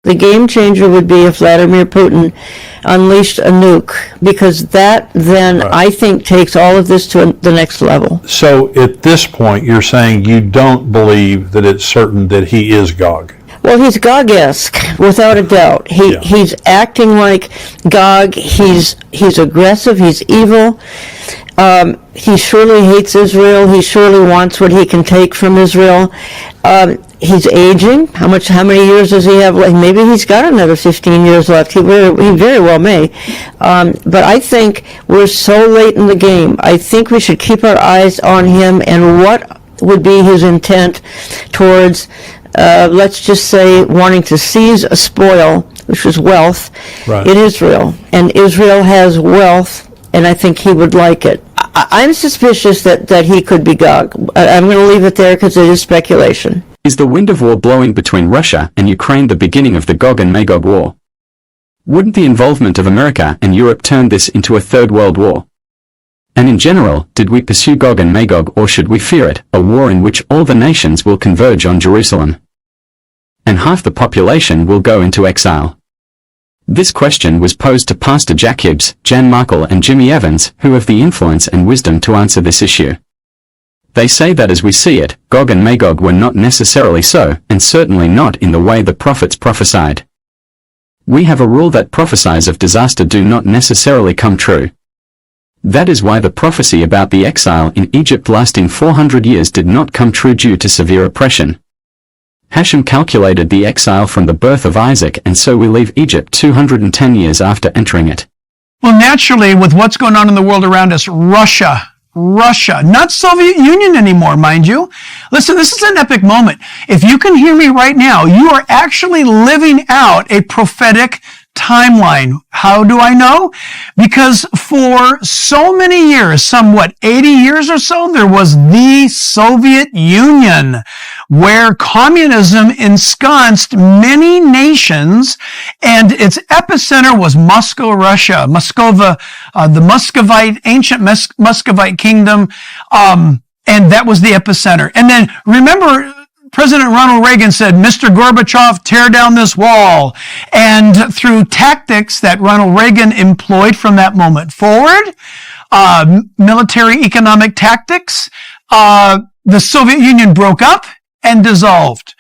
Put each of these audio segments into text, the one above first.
The game changer would be if Vladimir Putin unleashed a nuke, because that then, Right. I think, takes all of this to the next level. So at this point, you're saying you don't believe that it's certain that he is Gog? Well, he's Gog-esque, without a doubt. He's acting like Gog. He's aggressive. He's evil. He surely hates Israel. He surely wants what he can take from Israel. He's aging. How many years does he have left? Maybe he's got another 15 years left. He very well may. But I think we're so late in the game. I think we should keep our eyes on him and what would be his intent towards, let's just say, wanting to seize a spoil, which is wealth, Right. in Israel. And Israel has wealth, and I think he would like it. I'm suspicious that he could be Gog. I'm going to leave it there because it is speculation. Is the wind of war blowing between Russia and Ukraine the beginning of the GOG and Magog war? Wouldn't the involvement of America and Europe turn this into a third world war? And in general, did we pursue GOG and Magog, or should we fear it, a war in which all the nations will converge on Jerusalem? And half the population will go into exile. This question was posed to Pastor Jack Hibbs, Jan Markle and Jimmy Evans, who have the influence and wisdom to answer this issue. They say that as we see it, GOG and Magog were not necessarily so, and certainly not in the way the prophets prophesied. We have a rule that prophecies of disaster do not necessarily come true. That is why the prophecy about the exile in Egypt lasting 400 years did not come true due to severe oppression. Hashem calculated the exile from the birth of Isaac, and so we leave Egypt 210 years after entering it. Well, naturally, with what's going on in the world around us, Russia, not Soviet Union anymore, mind you. Listen, this is an epic moment. If you can hear me right now, you are actually living out a prophetic timeline. How do I know? Because for so many years, somewhat 80 years or so, there was the Soviet Union, where communism ensconced many nations, and its epicenter was Moscow, Russia, Moscova, the Muscovite, ancient Muscovite kingdom, and that was the epicenter. And then remember, President Ronald Reagan said, "Mr. Gorbachev, tear down this wall." And through tactics that Ronald Reagan employed from that moment forward, military economic tactics, the Soviet Union broke up and dissolved.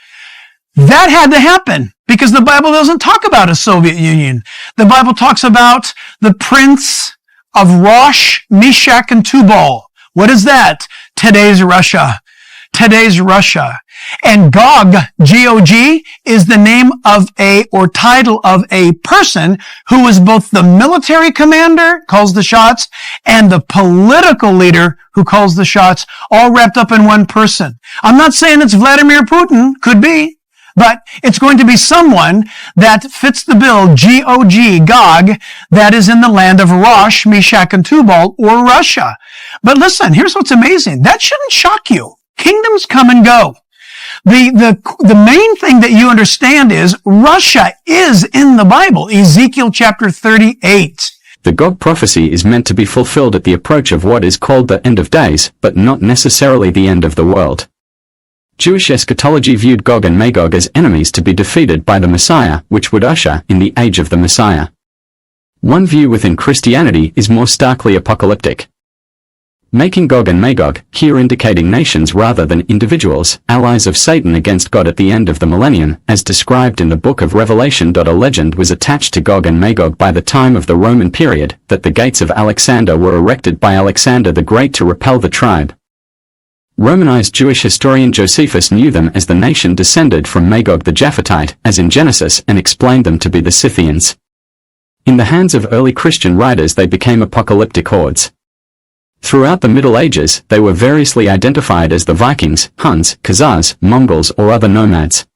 That had to happen because the Bible doesn't talk about a Soviet Union. The Bible talks about the prince of Rosh, Meshach, and Tubal. What is that? Today's Russia. Today's Russia. And Gog, G-O-G, is the name of or title of a person who is both the military commander, calls the shots, and the political leader who calls the shots, all wrapped up in one person. I'm not saying it's Vladimir Putin, could be, but it's going to be someone that fits the bill, G-O-G, Gog, that is in the land of Rosh, Meshach, and Tubal, or Russia. But listen, here's what's amazing. That shouldn't shock you. Kingdoms come and go. The main thing that you understand is Russia is in the Bible, Ezekiel chapter 38. The GOG prophecy is meant to be fulfilled at the approach of what is called the end of days, but not necessarily the end of the world. Jewish eschatology viewed GOG and Magog as enemies to be defeated by the Messiah, which would usher in the age of the Messiah. One view within Christianity is more starkly apocalyptic, making GOG and Magog, here indicating nations rather than individuals, allies of Satan against God at the end of the millennium, as described in the book of Revelation. A legend was attached to GOG and Magog by the time of the Roman period, that the gates of Alexander were erected by Alexander the Great to repel the tribe. Romanized Jewish historian Josephus knew them as the nation descended from Magog the Japhetite, as in Genesis, and explained them to be the Scythians. In the hands of early Christian writers they became apocalyptic hordes. Throughout the Middle Ages, they were variously identified as the Vikings, Huns, Khazars, Mongols, or other nomads,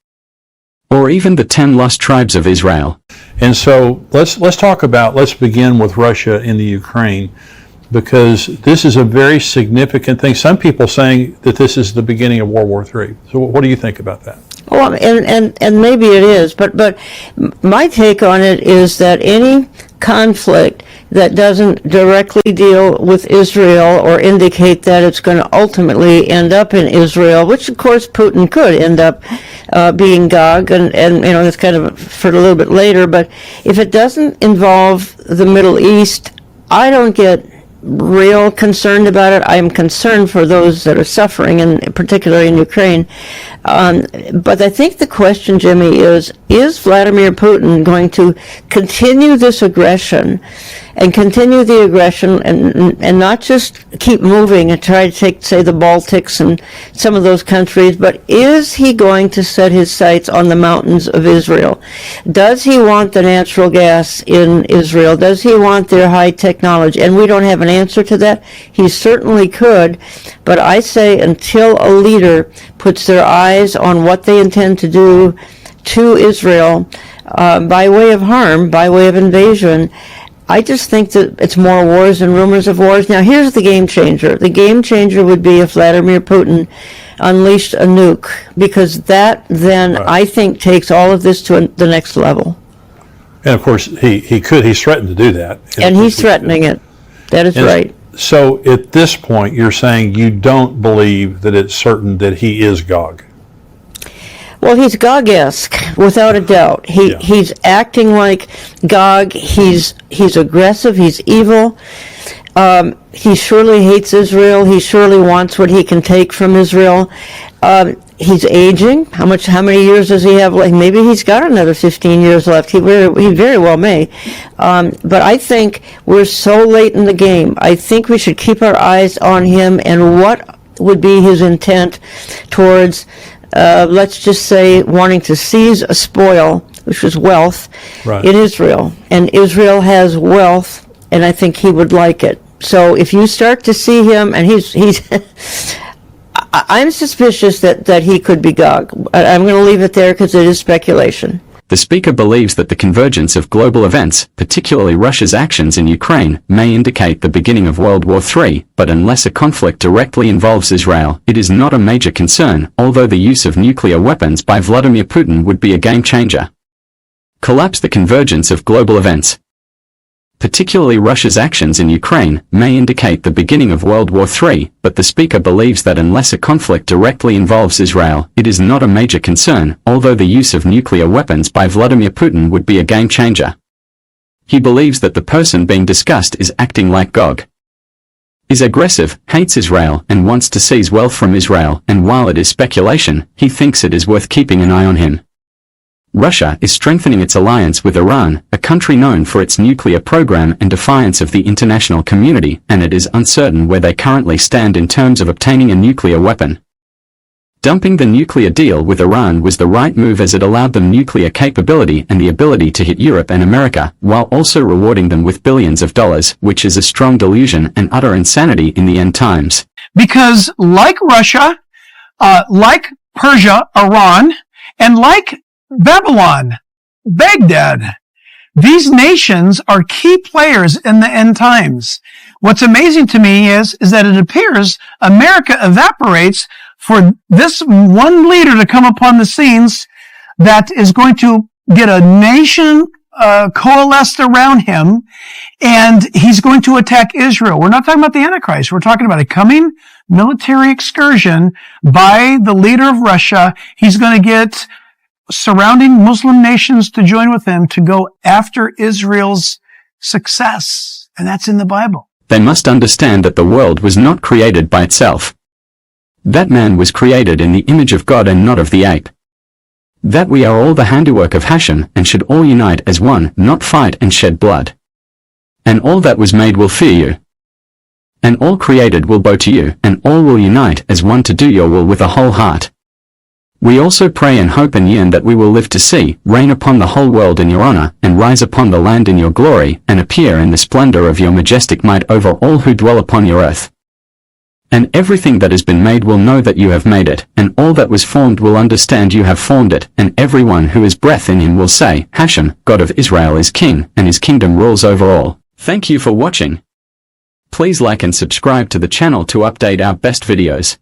or even the 10 lost tribes of Israel. And so let's begin with Russia and the Ukraine, because this is a very significant thing. Some people saying that this is the beginning of World War III. So what do you think about that? Well, and maybe it is, but my take on it is that any conflict that doesn't directly deal with Israel or indicate that it's going to ultimately end up in Israel, which of course Putin could end up being GOG, and that's kind of for a little bit later. But if it doesn't involve the Middle East, I don't get real concerned about it. I am concerned for those that are suffering, and particularly in Ukraine. But I think the question, Jimmy, is Vladimir Putin going to continue this aggression and continue the aggression and not just keep moving and try to take, say, the Baltics and some of those countries, but is he going to set his sights on the mountains of Israel? Does he want the natural gas in Israel? Does he want their high technology? And we don't have an answer to that. He certainly could, but I say until a leader puts their eyes on what they intend to do to Israel by way of harm, by way of invasion, I just think that it's more wars and rumors of wars. Now, here's the game changer. The game changer would be if Vladimir Putin unleashed a nuke, because that then, I think, takes all of this to the next level. And of course, he could. He's threatened to do that. And he's threatening it. That is right. So at this point, you're saying you don't believe that it's certain that he is GOG? Well, he's GOG-esque, without a doubt. He's acting like GOG. He's aggressive. He's evil. He surely hates Israel. He surely wants what he can take from Israel. He's aging. How many years does he have left? Maybe he's got another 15 years left. He very well may. But I think we're so late in the game. I think we should keep our eyes on him and what would be his intent towards, let's just say, wanting to seize a spoil, which is wealth, in Israel. And Israel has wealth, and I think he would like it. So if you start to see him, and he's I'm suspicious that he could be GOG. I'm going to leave it there because it is speculation. The speaker believes that the convergence of global events, particularly Russia's actions in Ukraine, may indicate the beginning of World War III, but unless a conflict directly involves Israel, it is not a major concern, although the use of nuclear weapons by Vladimir Putin would be a game changer. Collapse. The convergence of global events, particularly Russia's actions in Ukraine, may indicate the beginning of World War III, but the speaker believes that unless a conflict directly involves Israel, it is not a major concern, although the use of nuclear weapons by Vladimir Putin would be a game changer. He believes that the person being discussed is acting like GOG. Is aggressive, hates Israel, and wants to seize wealth from Israel, and while it is speculation, he thinks it is worth keeping an eye on him. Russia is strengthening its alliance with Iran, a country known for its nuclear program and defiance of the international community, and it is uncertain where they currently stand in terms of obtaining a nuclear weapon. Dumping the nuclear deal with Iran was the right move as it allowed them nuclear capability and the ability to hit Europe and America, while also rewarding them with billions of dollars, which is a strong delusion and utter insanity in the end times. Because like Russia, like Persia, Iran, and like Babylon, Baghdad, these nations are key players in the end times. What's amazing to me is that it appears America evaporates for this one leader to come upon the scenes that is going to get a nation coalesced around him, and he's going to attack Israel. We're not talking about the Antichrist. We're talking about a coming military excursion by the leader of Russia. He's going to get surrounding Muslim nations to join with him to go after Israel's success. And that's in the Bible. They must understand that the world was not created by itself. That man was created in the image of God and not of the ape. That we are all the handiwork of Hashem and should all unite as one, not fight and shed blood. And all that was made will fear you. And all created will bow to you, and all will unite as one to do your will with a whole heart. We also pray and hope and yearn that we will live to see, reign upon the whole world in your honor, and rise upon the land in your glory, and appear in the splendor of your majestic might over all who dwell upon your earth. And everything that has been made will know that you have made it, and all that was formed will understand you have formed it, and everyone who has breath in him will say, Hashem, God of Israel is king, and his kingdom rules over all. Thank you for watching. Please like and subscribe to the channel to update our best videos.